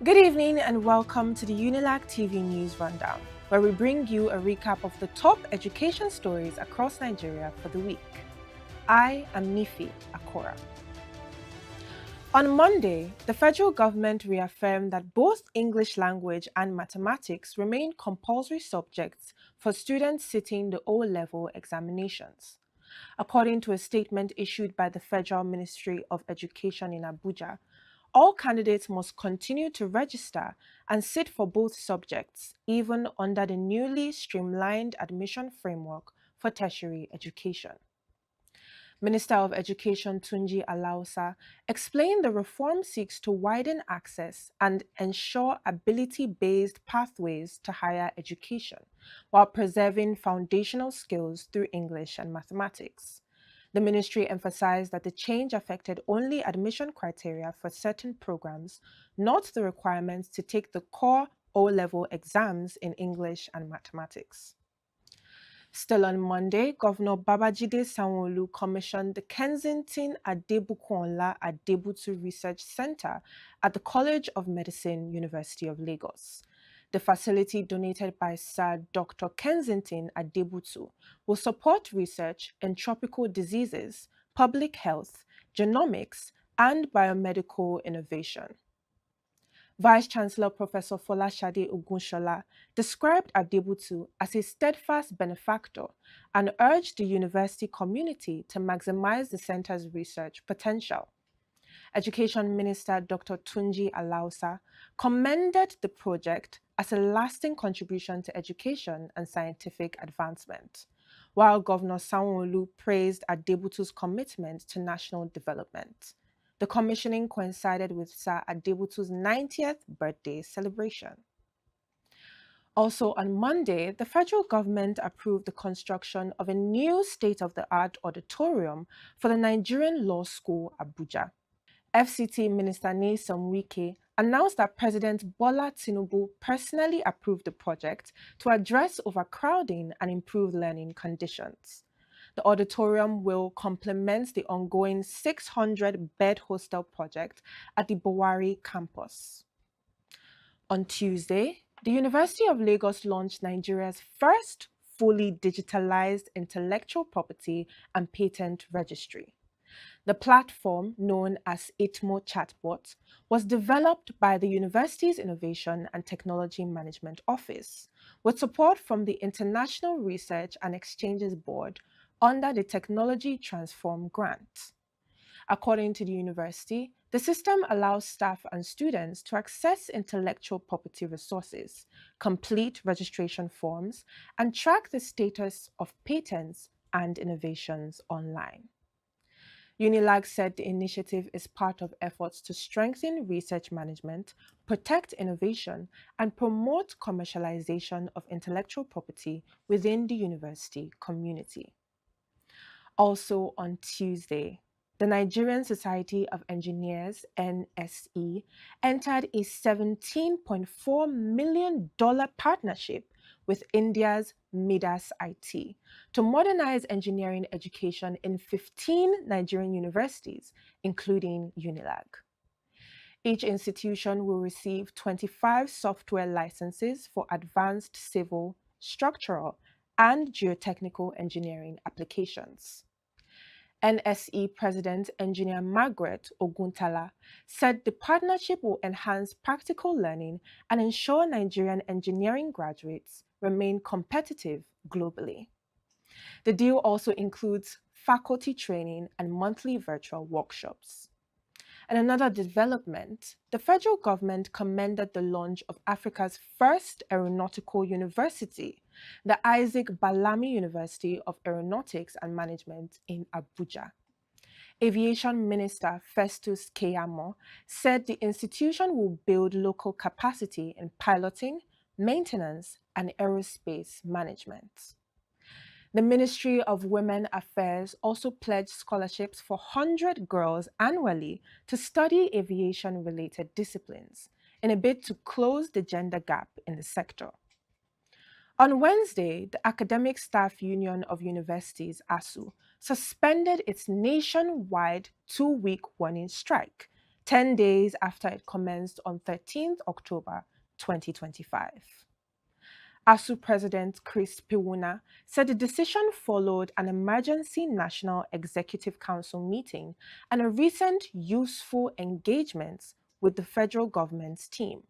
Good evening and welcome to the UNILAG TV News Rundown, where we bring you a recap of the top education stories across Nigeria for the week. I am Nifi Akora. On Monday, the federal government reaffirmed that both English language and mathematics remain compulsory subjects for students sitting the O-level examinations. According to a statement issued by the Federal Ministry of Education in Abuja, all candidates must continue to register and sit for both subjects, even under the newly streamlined admission framework for tertiary education. Minister of Education Tunji Alausa explained the reform seeks to widen access and ensure ability-based pathways to higher education, while preserving foundational skills through English and mathematics. The ministry emphasized that the change affected only admission criteria for certain programs, not the requirements to take the core O-level exams in English and mathematics. Still on Monday, Governor Babajide Sanwo-Olu commissioned the Kensington Adebukonla Adebutu Research Center at the College of Medicine, University of Lagos. The facility, donated by Sir Dr. Kensington Adebutu, will support research in tropical diseases, public health, genomics, and biomedical innovation. Vice-Chancellor Professor Folashade Ogunshola described Adebutu as a steadfast benefactor and urged the university community to maximize the center's research potential. Education Minister Dr. Tunji Alausa commended the project as a lasting contribution to education and scientific advancement, while Governor Sanwo-Olu praised Adebutu's commitment to national development. The commissioning coincided with Sir Adebutu's 90th birthday celebration. Also on Monday, the federal government approved the construction of a new state-of-the-art auditorium for the Nigerian Law School, Abuja. FCT Minister Nyesom Wike announced that President Bola Tinubu personally approved the project to address overcrowding and improve learning conditions. The auditorium will complement the ongoing 600-bed hostel project at the Bowari campus. On Tuesday, the University of Lagos launched Nigeria's first fully digitalized intellectual property and patent registry. The platform, known as ITMO Chatbot, was developed by the university's Innovation and Technology Management Office, with support from the International Research and Exchanges Board under the Technology Transform Grant. According to the university, the system allows staff and students to access intellectual property resources, complete registration forms, and track the status of patents and innovations online. UNILAG said the initiative is part of efforts to strengthen research management, protect innovation, and promote commercialization of intellectual property within the university community. Also on Tuesday, the Nigerian Society of Engineers, NSE, entered a $17.4 million partnership with India's Midas IT to modernize engineering education in 15 Nigerian universities, including UNILAG. Each institution will receive 25 software licenses for advanced civil, structural, and geotechnical engineering applications. NSE President Engineer Margaret Oguntala said the partnership will enhance practical learning and ensure Nigerian engineering graduates remain competitive globally. The deal also includes faculty training and monthly virtual workshops. And another development, the federal government commended the launch of Africa's first aeronautical university, the Isaac Balami University of Aeronautics and Management in Abuja. Aviation Minister Festus Keyamo said the institution will build local capacity in piloting, maintenance, and aerospace management. The Ministry of Women Affairs also pledged scholarships for 100 girls annually to study aviation-related disciplines in a bid to close the gender gap in the sector. On Wednesday, the Academic Staff Union of Universities, ASUU, suspended its nationwide 2-week warning strike, 10 days after it commenced on 13th October 2025. ASUU President Chris Piwuna said the decision followed an emergency National Executive Council meeting and a recent useful engagement with the federal government's team.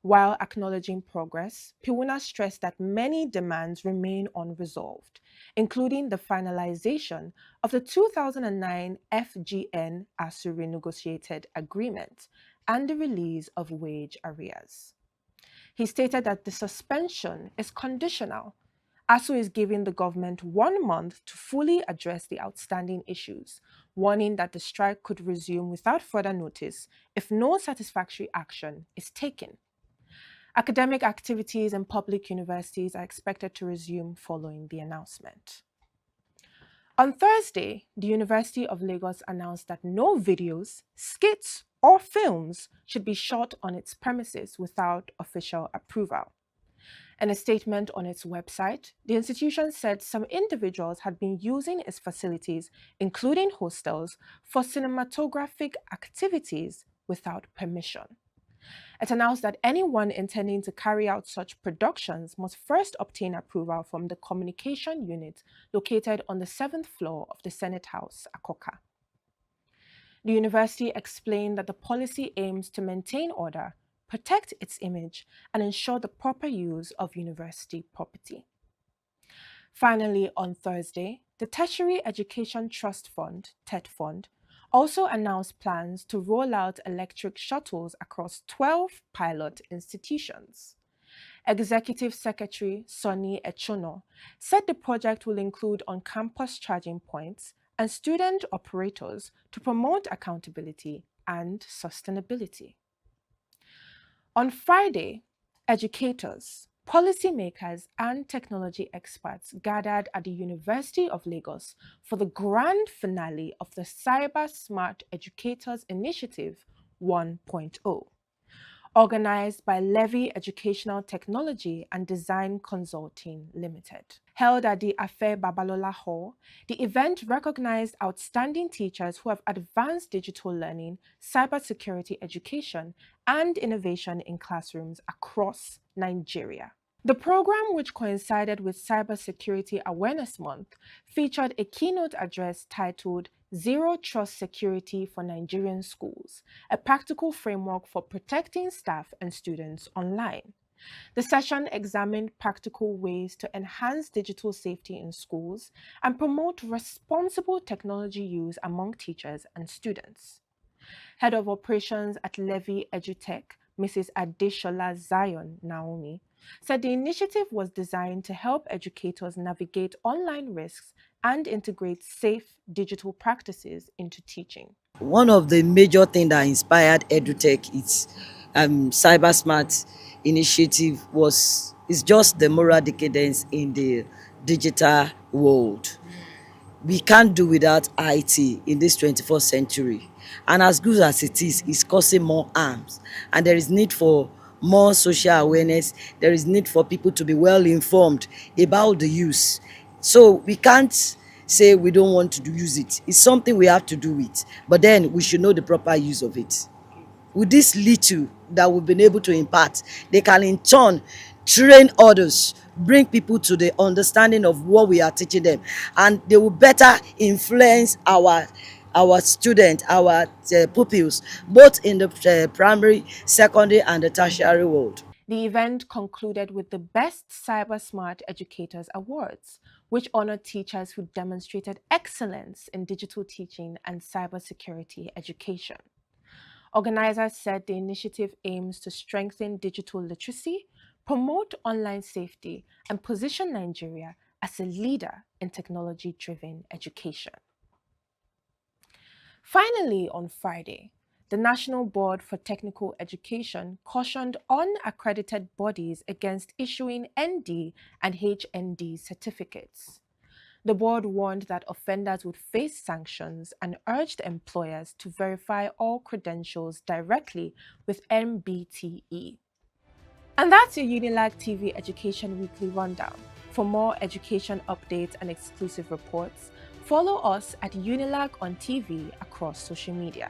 While acknowledging progress, Piwuna stressed that many demands remain unresolved, including the finalization of the 2009 FGN ASUU renegotiated agreement and the release of wage arrears. He stated that the suspension is conditional. ASUU is giving the government 1 month to fully address the outstanding issues, warning that the strike could resume without further notice if no satisfactory action is taken. Academic activities in public universities are expected to resume following the announcement. On Thursday, the University of Lagos announced that no videos, skits, or films should be shot on its premises without official approval. In a statement on its website, the institution said some individuals had been using its facilities, including hostels, for cinematographic activities without permission. It announced that anyone intending to carry out such productions must first obtain approval from the communication unit located on the 7th floor of the Senate House, Akoka. The university explained that the policy aims to maintain order, protect its image, and ensure the proper use of university property. Finally, on Thursday, the Tertiary Education Trust Fund, TETFund, also announced plans to roll out electric shuttles across 12 pilot institutions. Executive Secretary Sonny Echono said the project will include on-campus charging points and student operators to promote accountability and sustainability. On Friday, educators, policymakers, and technology experts gathered at the University of Lagos for the grand finale of the Cyber Smart Educators Initiative 1.0. Organized by Levy Educational Technology and Design Consulting Limited. Held at the Afe Babalola Hall, the event recognized outstanding teachers who have advanced digital learning, cybersecurity education, and innovation in classrooms across Nigeria. The program, which coincided with Cybersecurity Awareness Month, featured a keynote address titled Zero Trust Security for Nigerian Schools, a practical framework for protecting staff and students online. The session examined practical ways to enhance digital safety in schools and promote responsible technology use among teachers and students. Head of Operations at Levy EduTech, Mrs. Adeshola Zion Naomi, said the initiative was designed to help educators navigate online risks and integrate safe digital practices into teaching. One of the major things that inspired EduTech is Cyber Smart initiative is just the moral decadence in the digital world. We can't do without IT in this 21st century. And as good as it is, it's causing more harms. And there is need for more social awareness. There is need for people to be well informed about the use. So we can't say we don't want to use it. It's something we have to do it. But then we should know the proper use of it. With this little that we've been able to impart, they can in turn train others, bring people to the understanding of what we are teaching them, and they will better influence our students, our pupils, both in the primary, secondary, and the tertiary world. The event concluded with the Best Cyber Smart Educators Awards, which honored teachers who demonstrated excellence in digital teaching and cybersecurity education. Organizers said the initiative aims to strengthen digital literacy, promote online safety, and position Nigeria as a leader in technology-driven education. Finally, on Friday, the National Board for Technical Education cautioned unaccredited bodies against issuing ND and HND certificates. The board warned that offenders would face sanctions and urged employers to verify all credentials directly with MBTE. And that's your UNILAG TV Education Weekly Rundown. For more education updates and exclusive reports, follow us at UNILAG on TV across social media.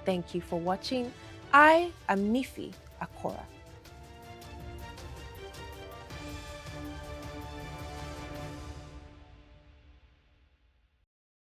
Thank you for watching. I am Nifi Akora.